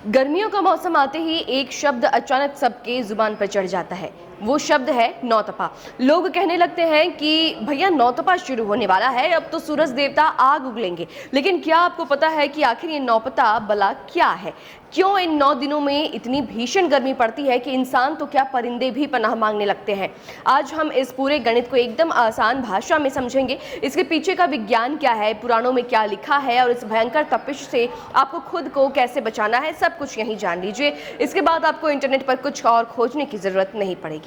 गर्मियों का मौसम आते ही एक शब्द अचानक सबके जुबान पर चढ़ जाता है। वो शब्द है नौतपा। लोग कहने लगते हैं कि भैया नौतपा शुरू होने वाला है, अब तो सूरज देवता आग उगलेंगे। लेकिन क्या आपको पता है कि आखिर ये नौतपा भला क्या है? क्यों इन 9 दिनों में इतनी भीषण गर्मी पड़ती है कि इंसान तो क्या परिंदे भी पनाह मांगने लगते हैं? आज हम इस पूरे गणित को एकदम आसान भाषा में समझेंगे। इसके पीछे का विज्ञान क्या है, पुराणों में क्या लिखा है और इस भयंकर तपिश से आपको खुद को कैसे बचाना है, सब कुछ यहीं जान लीजिए। इसके बाद आपको इंटरनेट पर कुछ और खोजने की जरूरत नहीं पड़ेगी।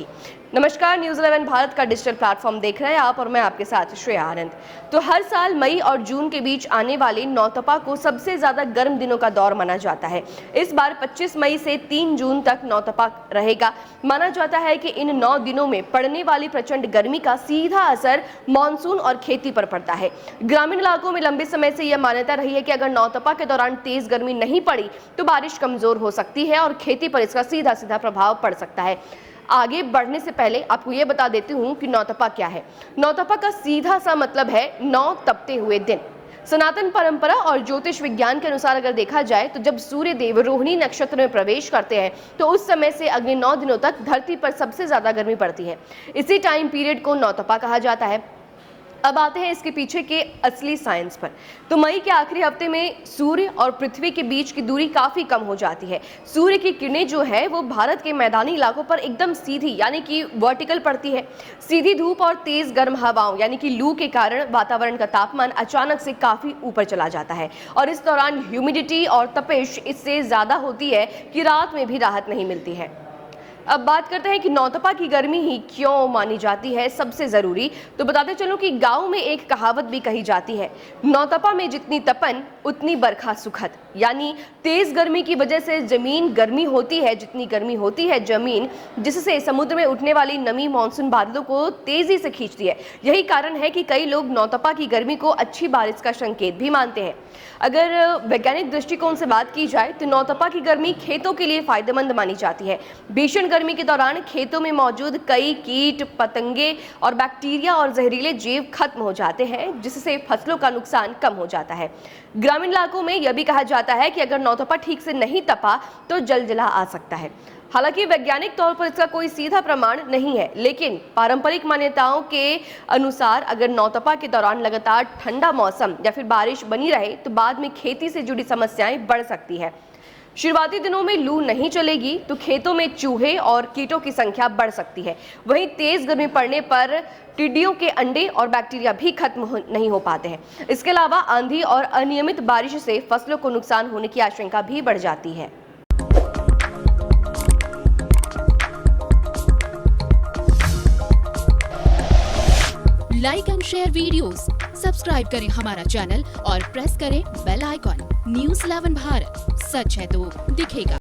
नमस्कार, न्यूज़ 11 भारत का डिजिटल प्लेटफॉर्म देख रहे हैं आप और मैं आपके साथ श्रेया आनंद। तो हर साल मई और जून के बीच आने वाले नौतपा को सबसे ज्यादा गर्म दिनों का दौर माना जाता है। इस बार 25 मई से 3 जून तक नौतपा रहेगा। माना जाता है कि इन 9 दिनों में पड़ने वाली प्रचंड गर्मी का सीधा असर मानसून और खेती पर पड़ता है। ग्रामीण इलाकों में लंबे समय से यह मान्यता रही है कि अगर नौतपा के दौरान तेज गर्मी नहीं पड़ी तो बारिश कमजोर हो सकती है और खेती पर इसका सीधा सीधा प्रभाव पड़ सकता है। आगे बढ़ने से पहले आपको यह बता देती हूँ कि नौतपा क्या है। नौतपा का सीधा सा मतलब है 9 तपते हुए दिन। सनातन परंपरा और ज्योतिष विज्ञान के अनुसार अगर देखा जाए तो जब सूर्य देव रोहिणी नक्षत्र में प्रवेश करते हैं तो उस समय से अगले 9 दिनों तक धरती पर सबसे ज्यादा गर्मी पड़ती है। इसी टाइम पीरियड को नौतपा कहा जाता है। अब आते हैं इसके पीछे के असली साइंस पर। तो मई के आखिरी हफ्ते में सूर्य और पृथ्वी के बीच की दूरी काफी कम हो जाती है। सूर्य की किरणें जो है वो भारत के मैदानी इलाकों पर एकदम सीधी यानी कि वर्टिकल पड़ती है। सीधी धूप और तेज गर्म हवाओं यानी कि लू के कारण वातावरण का तापमान अचानक से काफी ऊपर चला जाता है और इस दौरान ह्यूमिडिटी और तपिश इससे ज्यादा होती है कि रात में भी राहत नहीं मिलती है। अब बात करते हैं कि नौतपा की गर्मी ही क्यों मानी जाती है सबसे जरूरी। तो बताते चलो कि गांव में एक कहावत भी कही जाती है, नौतपा में जितनी तपन उतनी बरखा सुखद। यानी तेज गर्मी की वजह से जमीन गर्मी होती है, जितनी गर्मी होती है जमीन, जिससे समुद्र में उठने वाली नमी मानसून बादलों को तेजी से खींचती है। यही कारण है कि कई लोग नौतपा की गर्मी को अच्छी बारिश का संकेत भी मानते हैं। अगर वैज्ञानिक दृष्टिकोण से बात की जाए तो नौतपा की गर्मी खेतों के लिए फायदेमंद मानी जाती है। भीषण गर्मी के दौरान खेतों में मौजूद कई कीट पतंगे और बैक्टीरिया और जहरीले जीव खत्म हो जाते हैं, जिससे फसलों का नुकसान कम हो जाता है। ग्रामीण इलाकों में यह भी कहा जाता है कि अगर नौतपा ठीक से नहीं तपा तो जलजला आ सकता है। हालांकि वैज्ञानिक तौर पर इसका कोई सीधा प्रमाण नहीं है, लेकिन पारंपरिक मान्यताओं के अनुसार अगर नौतपा के दौरान लगातार ठंडा मौसम या फिर बारिश बनी रहे तो बाद में खेती से जुड़ी समस्याएं बढ़ सकती है। शुरुआती दिनों में लू नहीं चलेगी तो खेतों में चूहे और कीटों की संख्या बढ़ सकती है। वहीं तेज गर्मी पड़ने पर टिड्डियों के अंडे और बैक्टीरिया भी खत्म नहीं हो पाते हैं। इसके अलावा आंधी और अनियमित बारिश से फसलों को नुकसान होने की आशंका भी बढ़ जाती है। Like and share videos, subscribe करें हमारा चैनल और प्रेस करें बेल आइकॉन। न्यूज़ 11 भारत, सच है तो दिखेगा।